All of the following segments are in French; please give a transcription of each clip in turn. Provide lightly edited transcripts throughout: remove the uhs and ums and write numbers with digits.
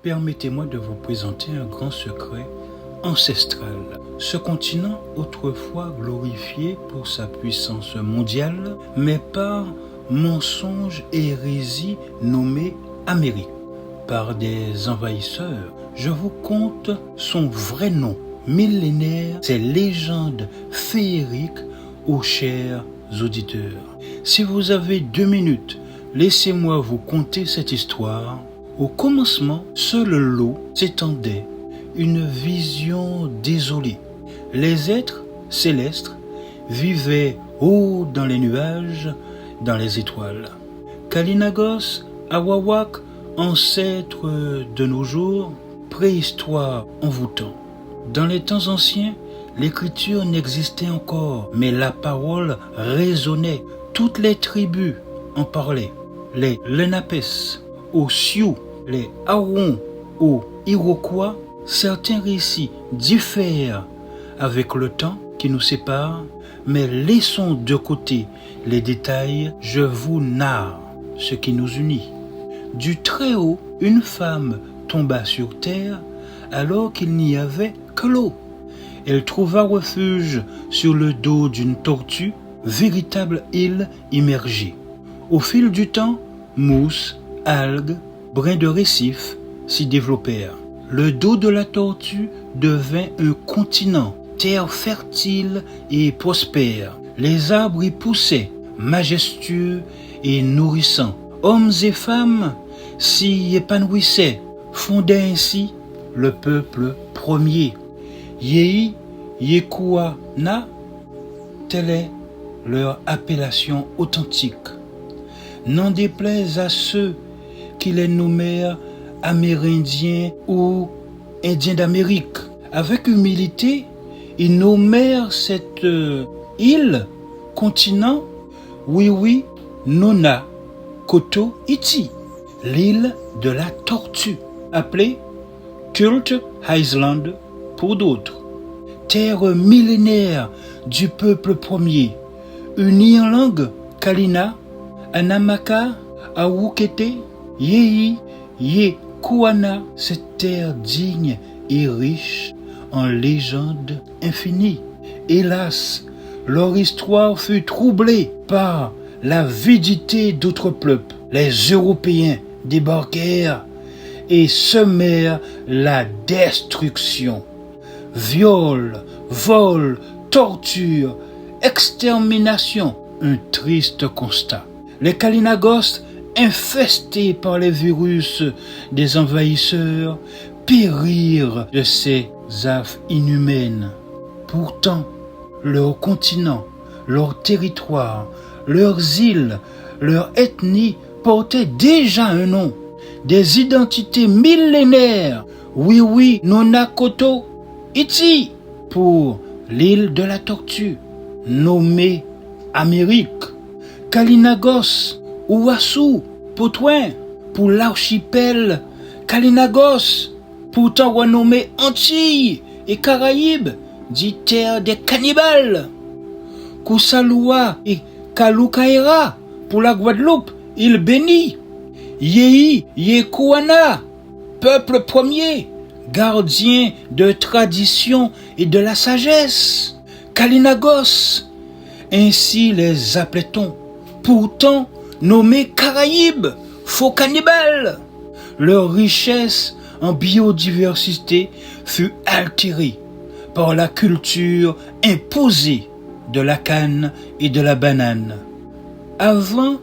Permettez-moi de vous présenter un grand secret ancestral. Ce continent, autrefois glorifié pour sa puissance mondiale, mais par mensonge et hérésie nommé Amérique. Par des envahisseurs, je vous conte son vrai nom, millénaire, ses légendes féeriques aux chers auditeurs. Si vous avez 2 minutes, laissez-moi vous conter cette histoire. Au commencement, seul l'eau s'étendait, une vision désolée. Les êtres célestes vivaient haut dans les nuages, dans les étoiles. Kalynagos, Awawak, ancêtre de nos jours, préhistoire envoûtant. Dans les temps anciens, l'écriture n'existait encore, mais la parole résonnait. Toutes les tribus en parlaient. Les Lenapes, aux Sioux, les Hurons, aux Iroquois, certains récits diffèrent avec le temps qui nous sépare, mais laissons de côté les détails, je vous narre ce qui nous unit. Du très haut, une femme tomba sur terre alors qu'il n'y avait que l'eau. Elle trouva refuge sur le dos d'une tortue, véritable île immergée. Au fil du temps, mousse, algues, brins de récifs s'y développèrent. Le dos de la tortue devint un continent, terre fertile et prospère. Les arbres y poussaient, majestueux et nourrissants. Hommes et femmes s'y épanouissaient, fondait ainsi le peuple premier. Yehi, Yekuana, telle est leur appellation authentique. N'en déplaise à ceux qui les nommèrent Amérindiens ou Indiens d'Amérique. Avec humilité, ils nommèrent cette île, continent, Wiwi, Nona, Koto, Iti, l'île de la tortue, appelée Cult Island pour d'autres. Terre millénaire du peuple premier, unie en langue Kalina, Anamaka, Awukete, Yehi, Yekuana, cette terre digne et riche en légendes infinies. Hélas, leur histoire fut troublée par l'avidité d'autres peuples. Les Européens débarquèrent et semèrent la destruction. Viol, vol, torture, extermination, un triste constat. Les Kalynagos, infestés par les virus des envahisseurs, périrent de ces affres inhumaines. Pourtant, leur continent, leur territoire, leurs îles, leur ethnie portaient déjà un nom, des identités millénaires. Wiwi, Nona, Koto, Iti, pour l'île de la tortue, nommée Amérique. Kalynagos, Ouassou, Potouin, pour l'archipel Kalynagos, pourtant renommé Antilles et Caraïbes, dit terre des cannibales. Kousaloua et Kaloukaïra, pour la Guadeloupe, île bénie. Yehi, Yekuana, peuple premier, gardien de tradition et de la sagesse. Kalynagos, ainsi les appelait-on, pourtant nommés Caraïbes, faux cannibales. Leur richesse en biodiversité fut altérée par la culture imposée de la canne et de la banane. Avant,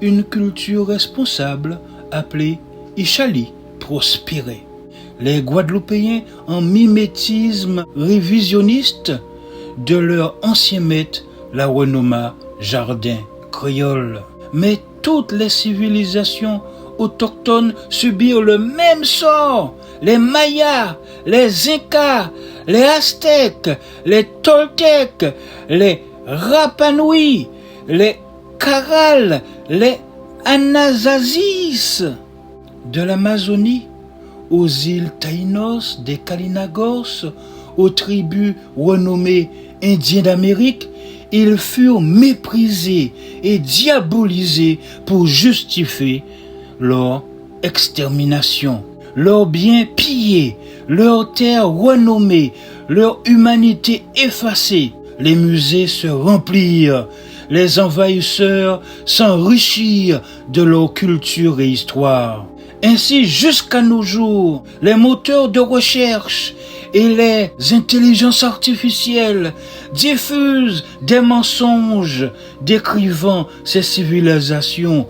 une culture responsable appelée Ishali prospérait. Les Guadeloupéens, en mimétisme révisionniste de leur ancien maître, la renomma Jardin créole. Mais toutes les civilisations autochtones subirent le même sort. Les Mayas, les Incas, les Aztèques, les Toltecs, les Rapanouis, les Caral, les Anazazis. De l'Amazonie aux îles Taïnos, des Kalynagos, aux tribus renommées Indiens d'Amérique, ils furent méprisés et diabolisés pour justifier leur extermination. leurs biens pillés, leurs terres renommées, leur humanité effacée. Les musées se remplirent, les envahisseurs s'enrichirent de leur culture et histoire. Ainsi, jusqu'à nos jours, les moteurs de recherche et les intelligences artificielles diffusent des mensonges décrivant ces civilisations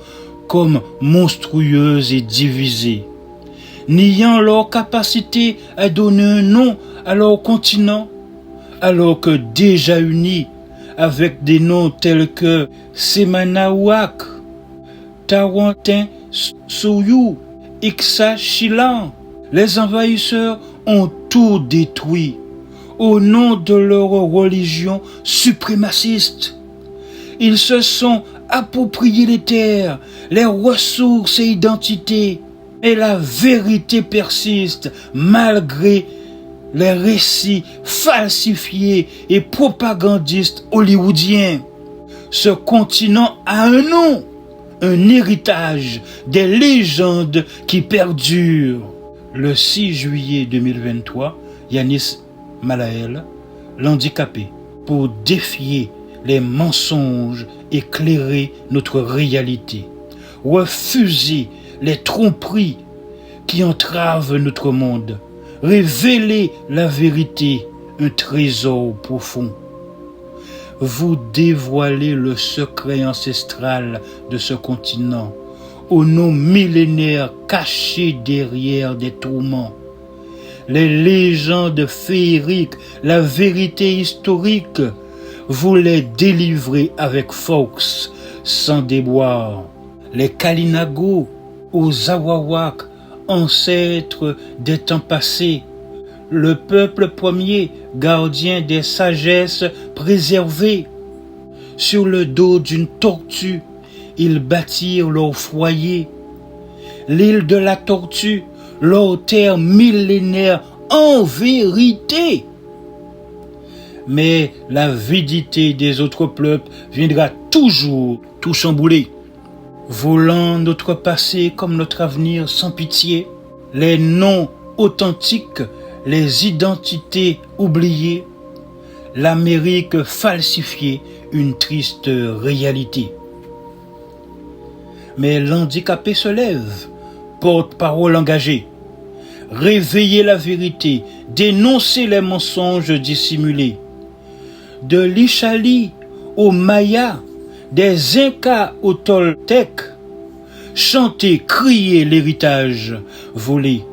comme monstrueuses et divisées, niant leur capacité à donner un nom à leur continent, alors que déjà unis avec des noms tels que Semanawak, Tawantin Souyou, Ixachilan, les envahisseurs ont tout détruit au nom de leur religion suprémaciste. Ils se sont appropriés les terres, les ressources et identités, et la vérité persiste malgré les récits falsifiés et propagandistes hollywoodiens. Ce continent a un nom, un héritage, des légendes qui perdurent. Le 6 juillet 2023, Yanis Malael, l'handicapé, pour défier les mensonges, éclairer notre réalité, refuser les tromperies qui entravent notre monde, révéler la vérité, un trésor profond. Vous dévoilez le secret ancestral de ce continent, au nom millénaire caché derrière des tourments. Les légendes féeriques, la vérité historique, vous les délivrez avec force, sans déboire. Les Kalinago, aux Awawak, ancêtres des temps passés, le peuple premier, gardien des sagesses préservées. Sur le dos d'une tortue, ils bâtirent leur foyer. L'île de la tortue, leur terre millénaire en vérité. Mais l'avidité des autres peuples viendra toujours tout chambouler. Volant notre passé comme notre avenir sans pitié, les noms authentiques, les identités oubliées, l'Amérique falsifiée, une triste réalité. Mais l'handicapé se lève, porte-parole engagée, réveiller la vérité, dénoncer les mensonges dissimulés. De l'Ishali au Maya, des Incas au Toltec, chanter, crier l'héritage volé,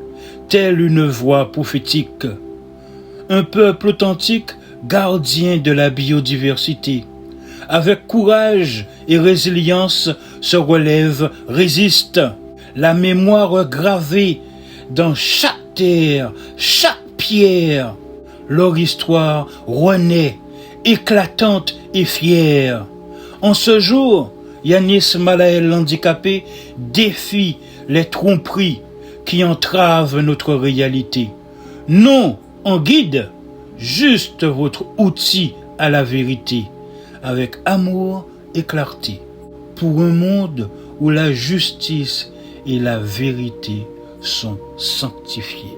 telle une voix prophétique. Un peuple authentique, gardien de la biodiversité, avec courage et résilience se relève, résiste. La mémoire gravée dans chaque terre, chaque pierre, leur histoire renaît, éclatante et fière. En ce jour, Yanis Malael l'handicapé défie les tromperies qui entravent notre réalité. Non en guide, juste votre outil à la vérité, avec amour et clarté, pour un monde où la justice et la vérité sont sanctifiées.